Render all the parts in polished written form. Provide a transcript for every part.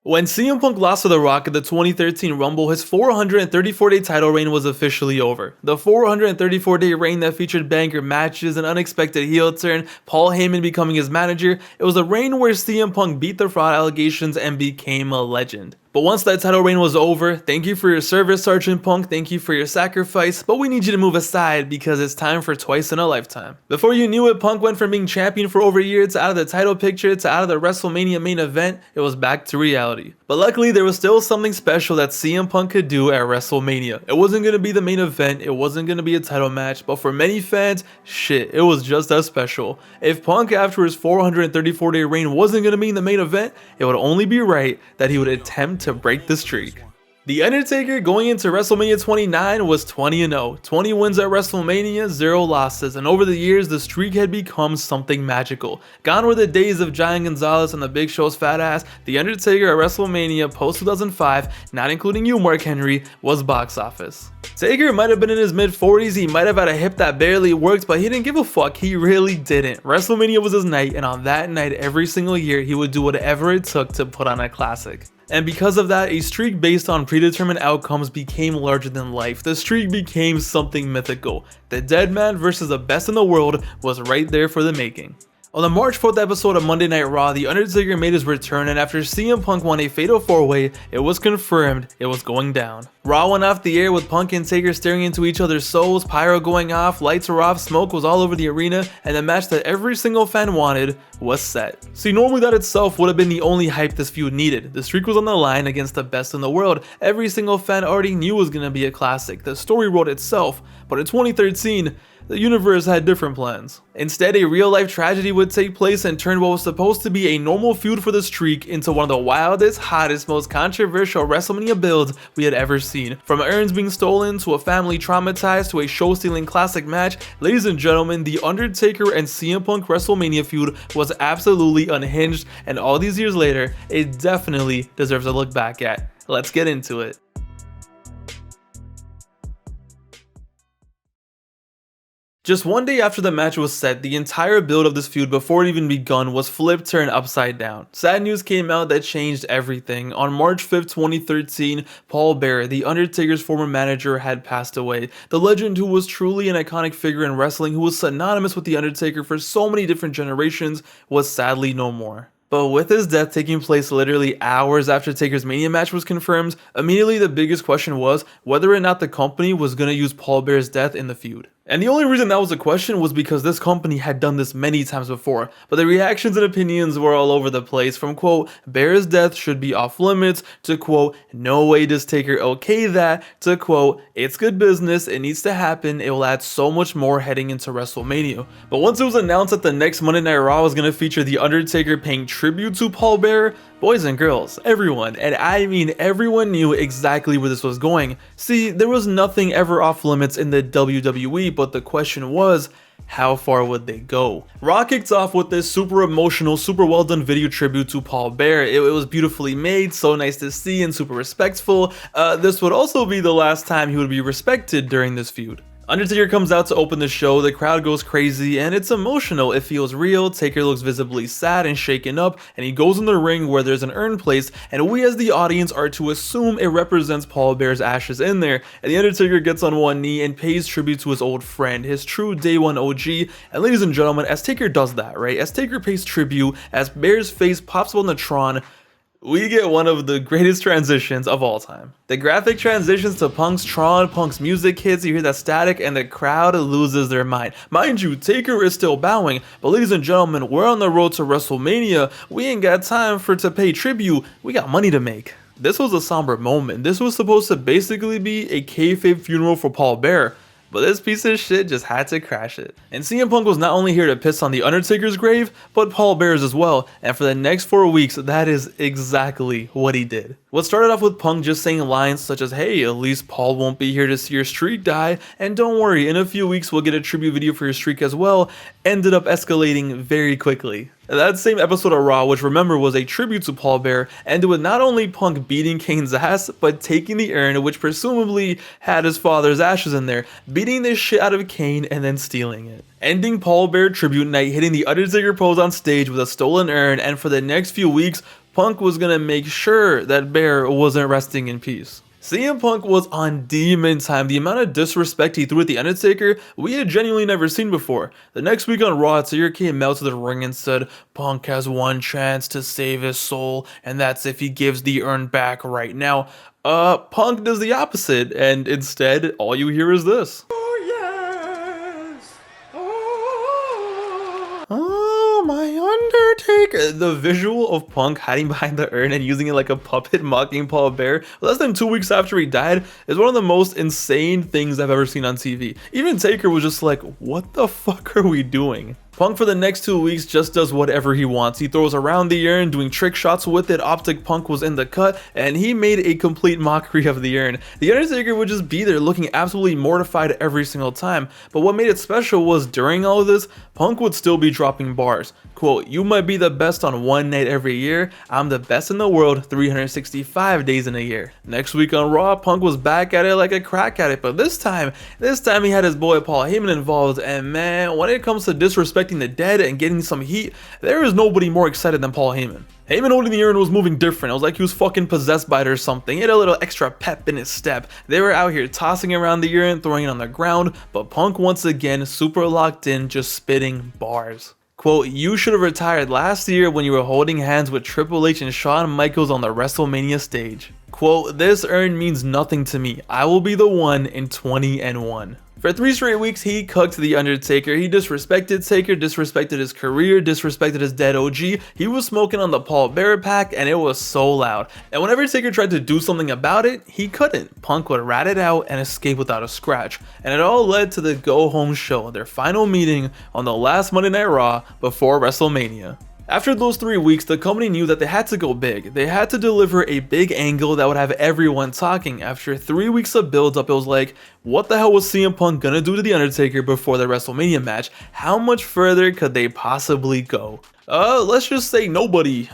When CM Punk lost to The Rock at the 2013 Rumble, his 434-day title reign was officially over. The 434-day reign that featured banger matches, an unexpected heel turn, Paul Heyman becoming his manager, it was a reign where CM Punk beat the fraud allegations and became a legend. But once that title reign was over, thank you for your service, Sergeant Punk, thank you for your sacrifice, but we need you to move aside because it's time for twice in a lifetime. Before you knew it, Punk went from being champion for over a year to out of the title picture to out of the WrestleMania main event. It was back to reality. But luckily, there was still something special that CM Punk could do at WrestleMania. It wasn't going to be the main event, it wasn't going to be a title match, but for many fans, shit, it was just as special. If Punk after his 434-day reign wasn't going to be in the main event, it would only be right that he would attempt to break the streak. The Undertaker going into WrestleMania 29 was 20-0, 20 wins at WrestleMania, 0 losses, and over the years the streak had become something magical. Gone were the days of Giant Gonzalez and the Big Show's fat ass. The Undertaker at WrestleMania post 2005, not including you Mark Henry, was box office. Taker might have been in his mid-40s, he might have had a hip that barely worked, but he didn't give a fuck, he really didn't. WrestleMania was his night, and on that night every single year he would do whatever it took to put on a classic. And because of that, a streak based on predetermined outcomes became larger than life. The streak became something mythical. The dead man versus the best in the world was right there for the making. On the March 4th episode of Monday Night Raw, The Undertaker made his return, and after CM Punk won a fatal 4-way, it was confirmed it was going down. Raw went off the air with Punk and Taker staring into each other's souls, pyro going off, lights were off, smoke was all over the arena, and the match that every single fan wanted was set. See, normally that itself would have been the only hype this feud needed. The streak was on the line against the best in the world. Every single fan already knew it was going to be a classic. The story wrote itself, but in 2013, the universe had different plans. Instead, a real-life tragedy would take place and turn what was supposed to be a normal feud for the streak into one of the wildest, hottest, most controversial WrestleMania builds we had ever seen. From urns being stolen, to a family traumatized, to a show-stealing classic match, ladies and gentlemen, The Undertaker and CM Punk WrestleMania feud was absolutely unhinged, and all these years later, it definitely deserves a look back at. Let's get into it. Just one day after the match was set, the entire build of this feud before it even begun was flipped turned upside down. Sad news came out that changed everything. On March 5th, 2013, Paul Bearer, The Undertaker's former manager, had passed away. The legend who was truly an iconic figure in wrestling, who was synonymous with The Undertaker for so many different generations, was sadly no more. But with his death taking place literally hours after Taker's Mania match was confirmed, immediately the biggest question was whether or not the company was going to use Paul Bearer's death in the feud. And the only reason that was a question was because this company had done this many times before, but the reactions and opinions were all over the place, from quote, Bearer's death should be off limits, to quote, no way does Taker okay that, to quote, it's good business, it needs to happen, it will add so much more heading into WrestleMania. But once it was announced that the next Monday Night Raw was going to feature The Undertaker paying tribute to Paul Bearer, boys and girls, everyone, and I mean everyone, knew exactly where this was going. See, there was nothing ever off limits in the WWE, but the question was, how far would they go? Raw kicked off with this super emotional, super well done video tribute to Paul Bearer. It was beautifully made, so nice to see, and super respectful. This would also be the last time he would be respected during this feud. Undertaker comes out to open the show, the crowd goes crazy, and it's emotional, it feels real. Taker looks visibly sad and shaken up, and he goes in the ring where there's an urn placed, and we as the audience are to assume it represents Paul Bearer's ashes in there, and the Undertaker gets on one knee and pays tribute to his old friend, his true day one OG, and ladies and gentlemen, as Taker does that, right, as Taker pays tribute, as Bearer's face pops up on the Tron, we get one of the greatest transitions of all time. The graphic transitions to Punk's Tron, Punk's music hits, you hear that static, and the crowd loses their mind. Mind you, Taker is still bowing, but ladies and gentlemen, we're on the road to WrestleMania. We ain't got time to pay tribute, we got money to make. This was a somber moment. This was supposed to basically be a kayfabe funeral for Paul Bearer, but this piece of shit just had to crash it. And CM Punk was not only here to piss on The Undertaker's grave, but Paul Bearer's as well, and for the next 4 weeks, that is exactly what he did. What started off with Punk just saying lines such as, hey, at least Paul won't be here to see your streak die, and don't worry, in a few weeks we'll get a tribute video for your streak as well, ended up escalating very quickly. That same episode of Raw, which remember was a tribute to Paul Bearer, ended with not only Punk beating Kane's ass, but taking the urn, which presumably had his father's ashes in there, beating the shit out of Kane, and then stealing it. Ending Paul Bearer tribute night, hitting the Undertaker pose on stage with a stolen urn, and for the next few weeks, Punk was gonna make sure that Bear wasn't resting in peace. CM Punk was on demon time. The amount of disrespect he threw at The Undertaker, we had genuinely never seen before. The next week on Raw, Taker came out to the ring and said, Punk has one chance to save his soul, and that's if he gives the urn back right now. Punk does the opposite, and instead, all you hear is this. Oh, my Undertaker. The visual of Punk hiding behind the urn and using it like a puppet mocking Paul Bear less than 2 weeks after he died is one of the most insane things I've ever seen on TV. Even Taker was just like, what the fuck are we doing? Punk for the next 2 weeks just does whatever he wants. He throws around the urn, doing trick shots with it. Optic Punk was in the cut, and he made a complete mockery of the urn. The Undertaker would just be there looking absolutely mortified every single time. But what made it special was during all of this, Punk would still be dropping bars. Quote, you might be the best on one night every year. I'm the best in the world 365 days in a year. Next week on Raw, Punk was back at it like a crack addict, but this time he had his boy Paul Heyman involved, and man, when it comes to disrespecting the dead and getting some heat, there is nobody more excited than Paul Heyman. Heyman holding the urn was moving different. It was like he was fucking possessed by it or something. He had a little extra pep in his step. They were out here tossing around the urn, throwing it on the ground, but Punk once again super locked in, just spitting bars. Quote, you should have retired last year when you were holding hands with Triple H and Shawn Michaels on the WrestleMania stage. Quote, this urn means nothing to me. I will be the one in 20-1. For 3 straight weeks, he cooked The Undertaker. He disrespected Taker, disrespected his career, disrespected his dead OG. He was smoking on the Paul Bear pack, and it was so loud. And whenever Taker tried to do something about it, he couldn't. Punk would rat it out and escape without a scratch. And it all led to the Go Home show, their final meeting on the last Monday Night Raw before WrestleMania. After those 3 weeks, the company knew that they had to go big. They had to deliver a big angle that would have everyone talking. After 3 weeks of build-up, it was like, what the hell was CM Punk gonna do to The Undertaker before the WrestleMania match? How much further could they possibly go? Let's just say nobody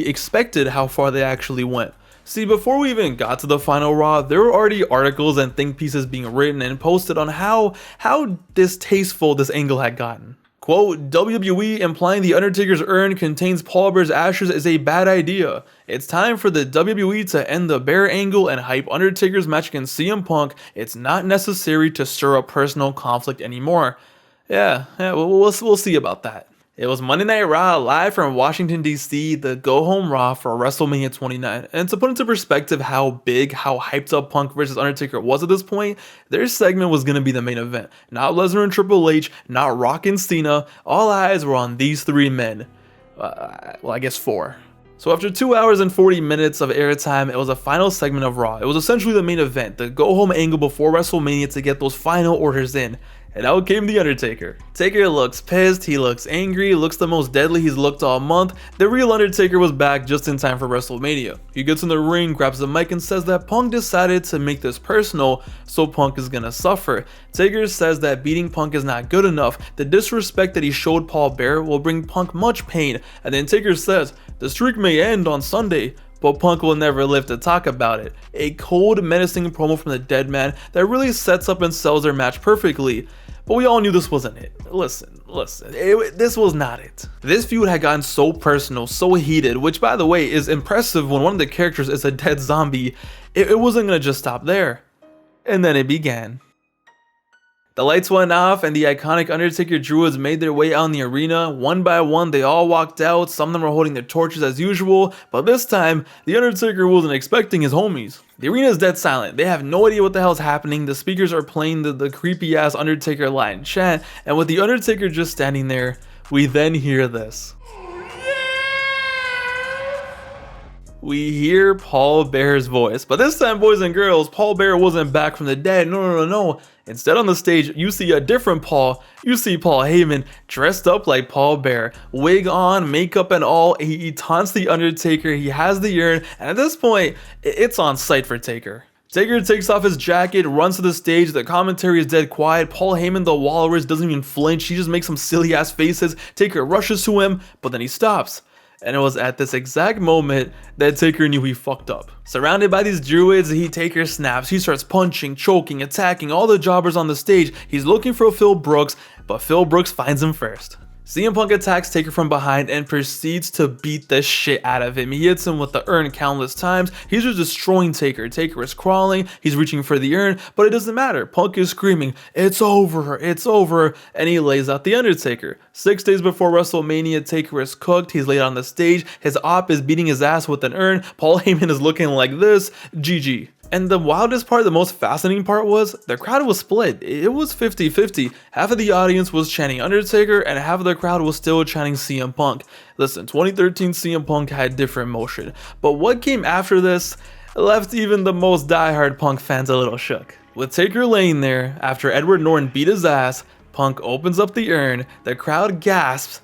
expected how far they actually went. See, before we even got to the final Raw, there were already articles and think pieces being written and posted on how distasteful this angle had gotten. Quote, WWE implying the Undertaker's urn contains Paul Bear's ashes is a bad idea. It's time for the WWE to end the Bear angle and hype Undertaker's match against CM Punk. It's not necessary to stir up personal conflict anymore. Yeah, we'll see about that. It was Monday Night Raw live from Washington, D.C., the go-home Raw for WrestleMania 29. And to put into perspective how hyped up Punk versus Undertaker was at this point, their segment was going to be the main event. Not Lesnar and Triple H, not Rock and Cena. All eyes were on these 3 men. Well, I guess 4. So after 2 hours and 40 minutes of airtime, it was a final segment of Raw. It was essentially the main event, the go-home angle before WrestleMania to get those final orders in. And out came The Undertaker. Taker looks pissed, he looks angry, looks the most deadly he's looked all month. The real Undertaker was back just in time for WrestleMania. He gets in the ring, grabs the mic and says that Punk decided to make this personal, so Punk is gonna suffer. Taker says that beating Punk is not good enough. The disrespect that he showed Paul Bear will bring Punk much pain. And then Taker says, the streak may end on Sunday, but Punk will never live to talk about it. A cold, menacing promo from the dead man that really sets up and sells their match perfectly. But we all knew this wasn't it. Listen, this was not it. This feud had gotten so personal, so heated, which by the way is impressive when one of the characters is a dead zombie. It wasn't gonna just stop there. And then it began. The lights went off and the iconic Undertaker Druids made their way out in the arena. One by one, they all walked out. Some of them were holding their torches as usual, but this time, the Undertaker wasn't expecting his homies. The arena is dead silent. They have no idea what the hell is happening. The speakers are playing the creepy ass Undertaker line chant, and with the Undertaker just standing there, we then hear this. We hear Paul Bear's voice, but this time, boys and girls, Paul Bear wasn't back from the dead. No. Instead, on the stage, you see a different Paul. You see Paul Heyman dressed up like Paul Bear, wig on, makeup and all. He taunts the Undertaker. He has the urn, and at this point, it's on sight for Taker. Taker takes off his jacket, runs to the stage. The commentary is dead quiet. Paul Heyman, the Walrus, doesn't even flinch. He just makes some silly ass faces. Taker rushes to him, but then he stops. And it was at this exact moment that Taker knew he fucked up. Surrounded by these druids, Taker snaps. He starts punching, choking, attacking all the jobbers on the stage. He's looking for Phil Brooks, but Phil Brooks finds him first. CM Punk attacks Taker from behind and proceeds to beat the shit out of him. He hits him with the urn countless times. He's just destroying Taker. Taker is crawling. He's reaching for the urn, but it doesn't matter. Punk is screaming, "It's over, it's over," and he lays out the Undertaker. 6 days before WrestleMania, Taker is cooked. He's laid on the stage. His op is beating his ass with an urn. Paul Heyman is looking like this. GG. And the wildest part, the most fascinating part was the crowd was split. It was 50-50. Half of the audience was chanting Undertaker and half of the crowd was still chanting CM Punk. Listen, 2013 CM Punk had different motion, but what came after this left even the most diehard Punk fans a little shook. With Taker laying there, after Edward Norton beat his ass, Punk opens up the urn, the crowd gasps,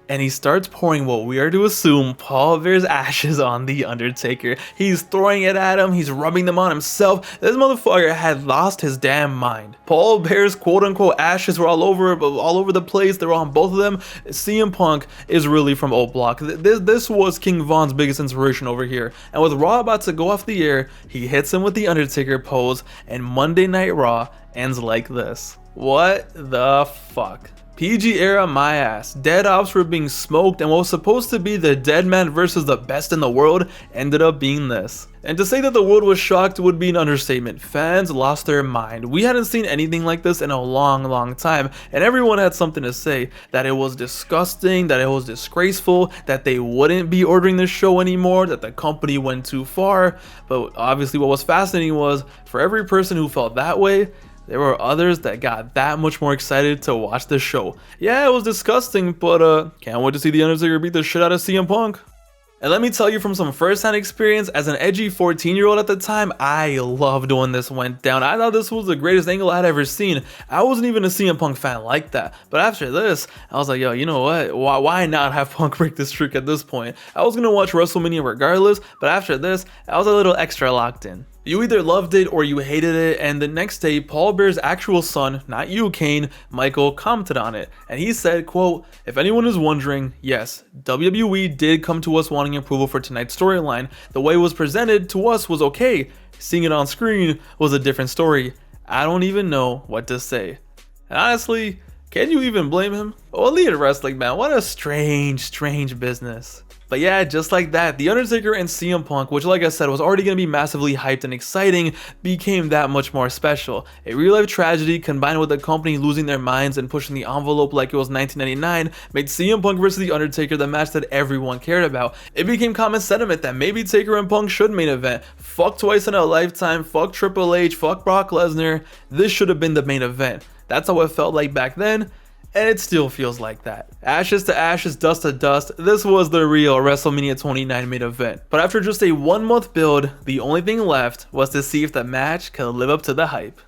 and he starts pouring what we are to assume Paul Bear's ashes on the Undertaker. He's throwing it at him, he's rubbing them on himself. This motherfucker had lost his damn mind. Paul Bear's quote-unquote ashes were all over the place. They were on both of them. CM Punk is really from O Block. This was King Von's biggest inspiration over here. And with Raw about to go off the air, he hits him with the Undertaker pose, and Monday Night Raw ends like this. What the fuck? PG era my ass. Dead ops were being smoked, and what was supposed to be the dead man versus the best in the world ended up being this. And to say that the world was shocked would be an understatement. Fans lost their mind. We hadn't seen anything like this in a long time, and everyone had something to say. That it was disgusting, that it was disgraceful, that they wouldn't be ordering the show anymore, that the company went too far. But obviously what was fascinating was, for every person who felt that way, there were others that got that much more excited to watch the show. Yeah, it was disgusting, but can't wait to see the Undertaker beat the shit out of CM Punk. And let me tell you from some first-hand experience, as an edgy 14-year-old at the time, I loved when this went down. I thought this was the greatest angle I'd ever seen. I wasn't even a CM Punk fan like that. But after this, I was like, yo, you know what? Why not have Punk break the streak at this point? I was going to watch WrestleMania regardless, but after this, I was a little extra locked in. You either loved it or you hated it, and the next day, Paul Bear's actual son, not you, Kane, Michael, commented on it, and he said, quote, "If anyone is wondering, yes, WWE did come to us wanting approval for tonight's storyline. The way it was presented to us was okay. Seeing it on screen was a different story. I don't even know what to say." And honestly, can you even blame him? Oh, Elite Wrestling, man, what a strange business. But yeah, just like that, The Undertaker and CM Punk, which like I said was already going to be massively hyped and exciting, became that much more special. A real-life tragedy combined with the company losing their minds and pushing the envelope like it was 1999 made CM Punk vs. The Undertaker the match that everyone cared about. It became common sentiment that maybe Taker and Punk should main event. Fuck twice in a lifetime, fuck Triple H, fuck Brock Lesnar. This should have been the main event. That's how it felt like back then. And it still feels like that. Ashes to ashes, dust to dust, this was the real WrestleMania 29 main event. But after just a 1-month build, the only thing left was to see if the match could live up to the hype.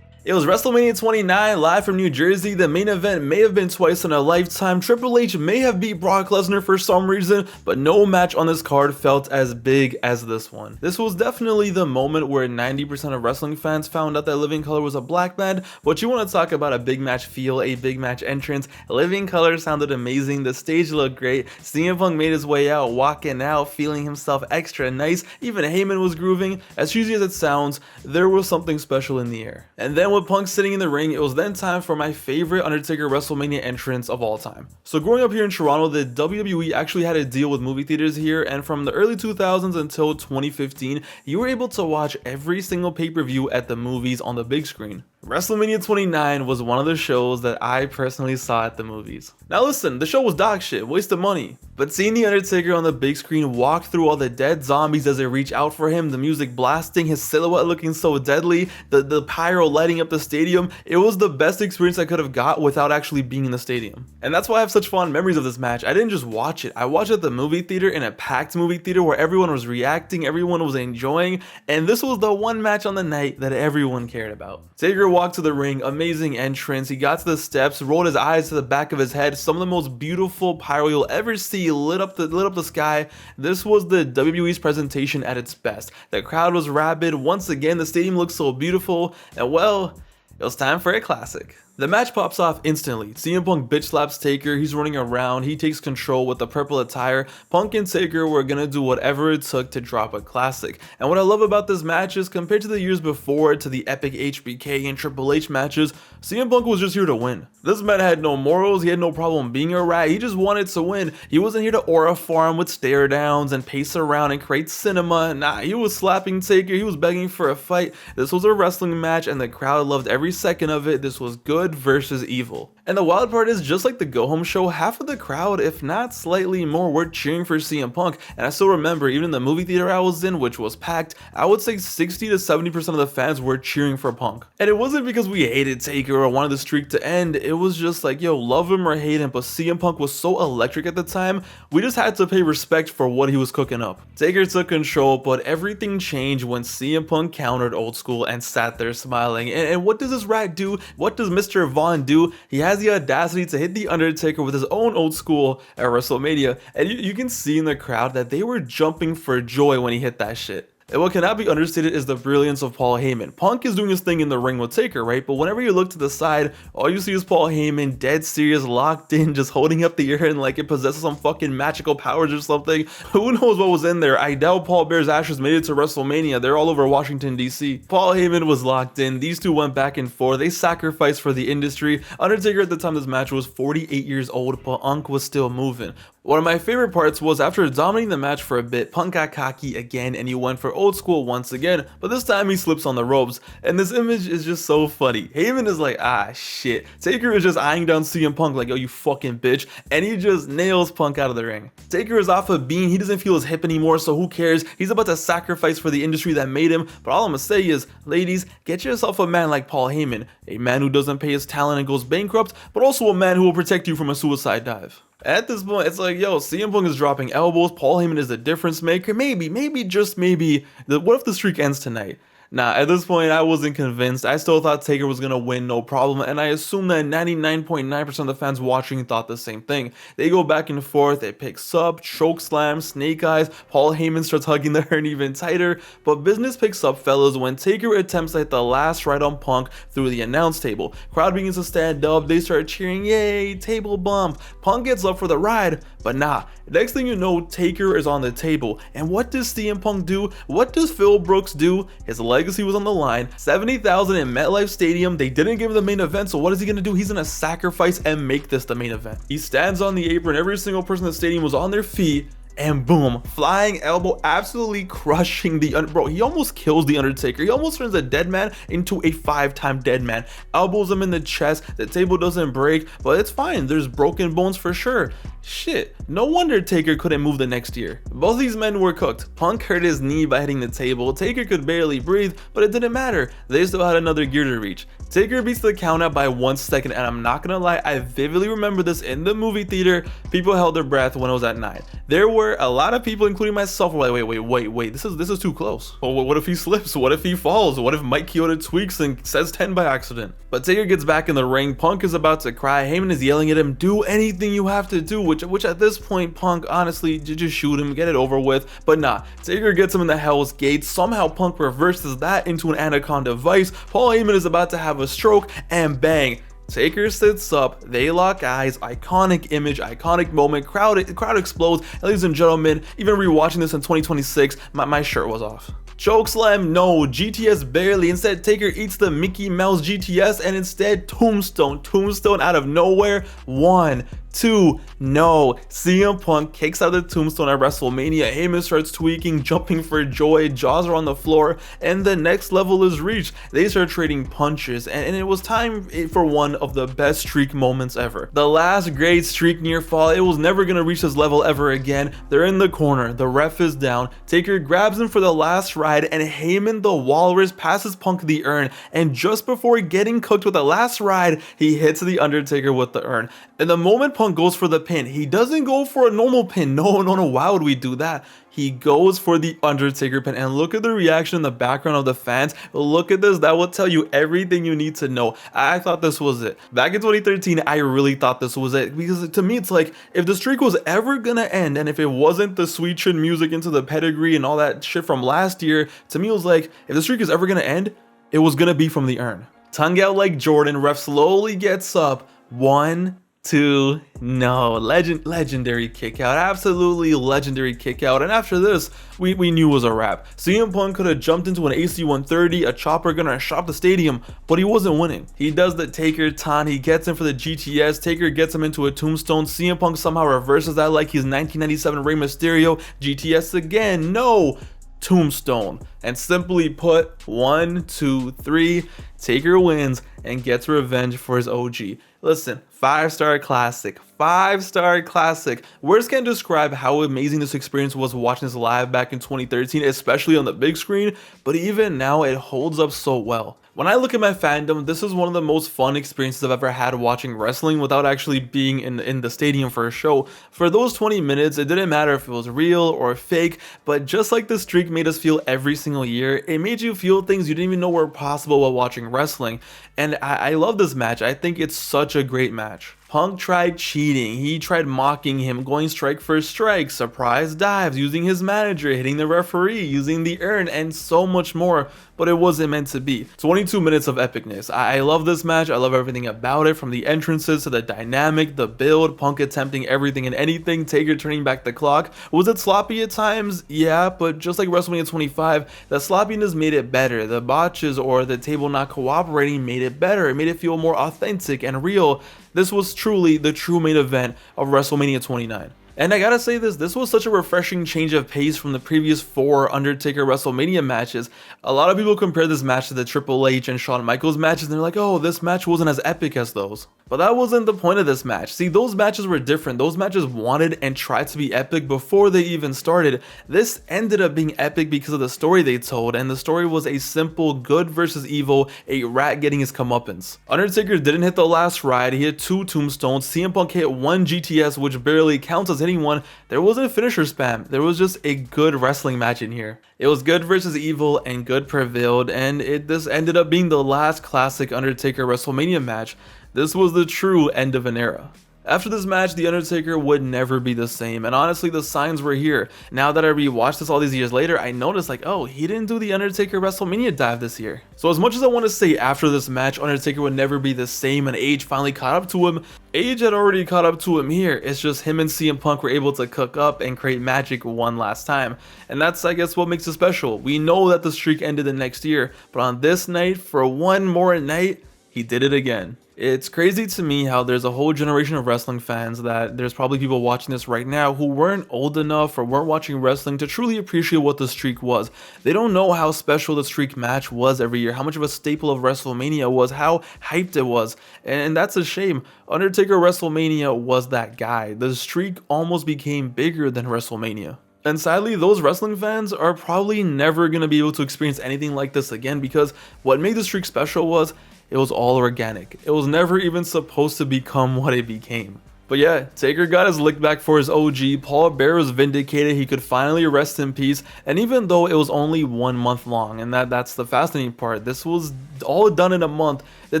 It was WrestleMania 29 live from New Jersey. The main event may have been twice in a lifetime. Triple H may have beat Brock Lesnar for some reason, but no match on this card felt as big as this one. This was definitely the moment where 90% of wrestling fans found out that Living Colour was a black band. But you want to talk about a big match feel, a big match entrance. Living Colour sounded amazing. The stage looked great. CM Punk made his way out, walking out, feeling himself extra nice. Even Heyman was grooving. As cheesy as it sounds, there was something special in the air. And then with Punk sitting in the ring, it was then time for my favorite Undertaker WrestleMania entrance of all time. So growing up here in Toronto, the WWE actually had a deal with movie theaters here, and from the early 2000s until 2015, you were able to watch every single pay-per-view at the movies on the big screen. WrestleMania 29 was one of the shows that I personally saw at the movies. Now listen, the show was dog shit, waste of money. But seeing The Undertaker on the big screen walk through all the dead zombies as they reach out for him, the music blasting, his silhouette looking so deadly, the pyro lighting up the stadium, it was the best experience I could have got without actually being in the stadium. And that's why I have such fond memories of this match. I didn't just watch it, I watched it at the movie theater, in a packed movie theater where everyone was reacting, everyone was enjoying, and this was the one match on the night that everyone cared about. Taker walked to the ring, amazing entrance, he got to the steps, rolled his eyes to the back of his head, some of the most beautiful pyro you'll ever see lit up the sky. This was the WWE's presentation at its best. The crowd was rabid, once again the stadium looked so beautiful, and well, it was time for a classic. The match pops off instantly. CM Punk bitch slaps Taker, he's running around, he takes control with the purple attire. Punk and Taker were gonna do whatever it took to drop a classic. And what I love about this match is compared to the years before, to the epic HBK and Triple H matches, CM Punk was just here to win. This man had no morals, he had no problem being a rat, he just wanted to win. He wasn't here to aura farm with stare downs and pace around and create cinema. Nah, he was slapping Taker, he was begging for a fight. This was a wrestling match and the crowd loved every second of it. This was good versus evil. And the wild part is, just like the go home show, half of the crowd, if not slightly more, were cheering for CM Punk. And I still remember, even in the movie theater I was in, which was packed, I would say 60 to 70% of the fans were cheering for Punk. And it wasn't because we hated Taker or wanted the streak to end, it was just like, yo, love him or hate him, but CM Punk was so electric at the time, we just had to pay respect for what he was cooking up. Taker took control, but everything changed when CM Punk countered Old School and sat there smiling. And what does this rat do? What does Mr. Vaughn do? He has the audacity to hit the Undertaker with his own Old School at WrestleMania, and you can see in the crowd that they were jumping for joy when he hit that shit. And what cannot be understated is the brilliance of Paul Heyman. Punk is doing his thing in the ring with Taker, right? But whenever you look to the side, all you see is Paul Heyman, dead serious, locked in, just holding up the urn like it possesses some fucking magical powers or something. Who knows what was in there? I doubt Paul Bear's ashes made it to WrestleMania. They're all over Washington, D.C. Paul Heyman was locked in. These two went back and forth. They sacrificed for the industry. Undertaker at the time this match was 48 years old, but Punk was still moving. One of my favorite parts was after dominating the match for a bit, Punk got cocky again and he went for Old School once again, but this time he slips on the ropes, and this image is just so funny. Heyman is like, ah shit. Taker is just eyeing down CM Punk like, yo, you fucking bitch, and he just nails Punk out of the ring. Taker is off a bean, he doesn't feel his hip anymore, so who cares? He's about to sacrifice for the industry that made him, but all I'm gonna say is, ladies, get yourself a man like Paul Heyman, a man who doesn't pay his talent and goes bankrupt, but also a man who will protect you from a suicide dive. At this point, it's like, yo, CM Punk is dropping elbows, Paul Heyman is the difference maker, maybe, just maybe, what if the streak ends tonight? Nah, at this point, I wasn't convinced. I still thought Taker was gonna win, no problem, and I assume that 99.9% of the fans watching thought the same thing. They go back and forth, it picks up, choke slam, snake eyes, Paul Heyman starts hugging the urn even tighter, but business picks up, fellas, when Taker attempts to hit the last right on Punk through the announce table. Crowd begins to stand up, they start cheering, yay, table bump. Punk gets up for the ride, but nah, next thing you know, Taker is on the table, and what does CM Punk do? What does Phil Brooks do? His legacy was on the line, 70,000 in MetLife Stadium, they didn't give him the main event, so what is he gonna do? He's gonna sacrifice and make this the main event. He stands on the apron, every single person in the stadium was on their feet, and boom, flying elbow, absolutely crushing the bro, he almost kills the Undertaker. He almost turns a dead man into a 5-time dead man. Elbows him in the chest, the table doesn't break, but it's fine, there's broken bones for sure. Shit, no wonder Taker couldn't move the next year. Both these men were cooked. Punk hurt his knee by hitting the table, Taker could barely breathe, but it didn't matter, they still had another gear to reach. Taker beats the count out by 1 second, and I'm not gonna lie, I vividly remember this in the movie theater. People held their breath when it was at 9. There were a lot of people, including myself, were like, wait, this is too close. Well, what if he slips? What if he falls? What if Mike Chioda tweaks and says 10 by accident? But Taker gets back in the ring, Punk is about to cry, Heyman is yelling at him, do anything you have to do, which at this point, Punk, honestly, just shoot him, get it over with, but nah, Taker gets him in the Hell's Gate, somehow Punk reverses that into an Anaconda Vice, Paul Heyman is about to have a stroke, and bang, Taker sits up, they lock eyes, iconic image, iconic moment, crowd explodes, and ladies and gentlemen, even rewatching this in 2026, my shirt was off. Chokeslam, no, GTS barely, instead Taker eats the Mickey Mouse GTS, and instead Tombstone out of nowhere, 1, 2, no. CM Punk kicks out the Tombstone at WrestleMania, Heyman starts tweaking, jumping for joy, jaws are on the floor, and the next level is reached. They start trading punches, and it was time for one of the best streak moments ever. The last great streak near fall, it was never gonna reach this level ever again. They're in the corner, the ref is down, Taker grabs him for the last ride, and Heyman the Walrus passes Punk the urn, and just before getting cooked with the last ride, he hits the Undertaker with the urn. And the moment Punk goes for the pin, he doesn't go for a normal pin. No, why would we do that? He goes for the Undertaker pin, and look at the reaction in the background of the fans. Look at this, that will tell you everything you need to know. I thought this was it. Back in 2013, I really thought this was it, because to me, it's like, if the streak was ever gonna end, and if it wasn't the sweet chin music into the pedigree and all that shit from last year, to me it was like, if the streak is ever gonna end, it was gonna be from the urn. Tongue out like Jordan, ref slowly gets up. 1, 2, no. Legendary kick out. Absolutely legendary kick out. And after this, we knew it was a wrap. CM Punk could have jumped into an AC 130, a chopper gonna shop the stadium, but he wasn't winning. He does the Taker taunt, he gets him for the GTS, Taker gets him into a tombstone, CM Punk somehow reverses that like he's 1997 Rey Mysterio, GTS again, no! Tombstone. And simply put, 1, 2, 3, Taker wins and gets revenge for his OG. Listen, 5-star classic, 5-star classic. Words can't describe how amazing this experience was watching this live back in 2013, especially on the big screen, but even now it holds up so well. When I look at my fandom, this is one of the most fun experiences I've ever had watching wrestling without actually being in the stadium for a show. For those 20 minutes, it didn't matter if it was real or fake, but just like the streak made us feel every single year, it made you feel things you didn't even know were possible while watching wrestling. And I love this match. I think it's such a great match. Punk tried cheating, he tried mocking him, going strike for strike, surprise dives, using his manager, hitting the referee, using the urn, and so much more, but it wasn't meant to be. 22 minutes of epicness. I love this match, I love everything about it, from the entrances to the dynamic, the build, Punk attempting everything and anything, Taker turning back the clock. Was it sloppy at times? Yeah, but just like WrestleMania 25, the sloppiness made it better. The botches or the table not cooperating made it better. It made it feel more authentic and real. This was truly the true main event of WrestleMania 29. And I gotta say this was such a refreshing change of pace from the previous 4 Undertaker WrestleMania matches. A lot of people compare this match to the Triple H and Shawn Michaels matches and they're like, oh, this match wasn't as epic as those. But that wasn't the point of this match. See, those matches were different. Those matches wanted and tried to be epic before they even started. This ended up being epic because of the story they told, and the story was a simple good versus evil, a rat getting his comeuppance. Undertaker didn't hit the last ride, he hit 2 tombstones, CM Punk hit 1 GTS, which barely counts as hitting one. There wasn't a finisher spam, there was just a good wrestling match in here. It was good versus evil and good prevailed, and this ended up being the last classic Undertaker WrestleMania match. This was the true end of an era. After this match, The Undertaker would never be the same, and honestly the signs were here. Now that I rewatched this all these years later, I noticed like, oh, he didn't do the Undertaker WrestleMania dive this year. So as much as I want to say after this match, Undertaker would never be the same and Age finally caught up to him, Age had already caught up to him here. It's just him and CM Punk were able to cook up and create magic one last time. And that's, I guess, what makes it special. We know that the streak ended the next year, but on this night, for one more night, he did it again. It's crazy to me how there's a whole generation of wrestling fans that there's probably people watching this right now who weren't old enough or weren't watching wrestling to truly appreciate what the streak was. They don't know how special the streak match was every year, how much of a staple of WrestleMania was, how hyped it was, and that's a shame. Undertaker WrestleMania was that guy. The streak almost became bigger than WrestleMania. And sadly, those wrestling fans are probably never going to be able to experience anything like this again, because what made the streak special was it was all organic. It was never even supposed to become what it became. But yeah, Taker got his lick back for his OG, Paul Bearer was vindicated, he could finally rest in peace, and even though it was only 1 month long, and that's the fascinating part, this was all done in a month, the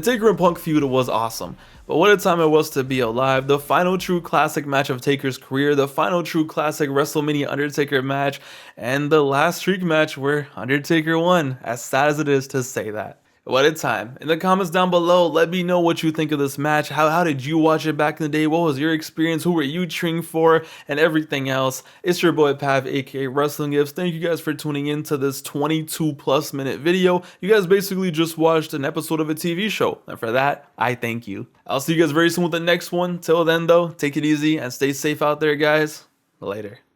Taker and Punk feud was awesome. But what a time it was to be alive, the final true classic match of Taker's career, the final true classic WrestleMania Undertaker match, and the last streak match where Undertaker won, as sad as it is to say that. What a time. In the comments down below, let me know what you think of this match. How did you watch it back in the day? What was your experience? Who were you cheering for? And everything else. It's your boy Pav, aka Wrestling Gifts. Thank you guys for tuning in to this 22+ minute video. You guys basically just watched an episode of a TV show. And for that, I thank you. I'll see you guys very soon with the next one. Till then though, take it easy and stay safe out there, guys. Later.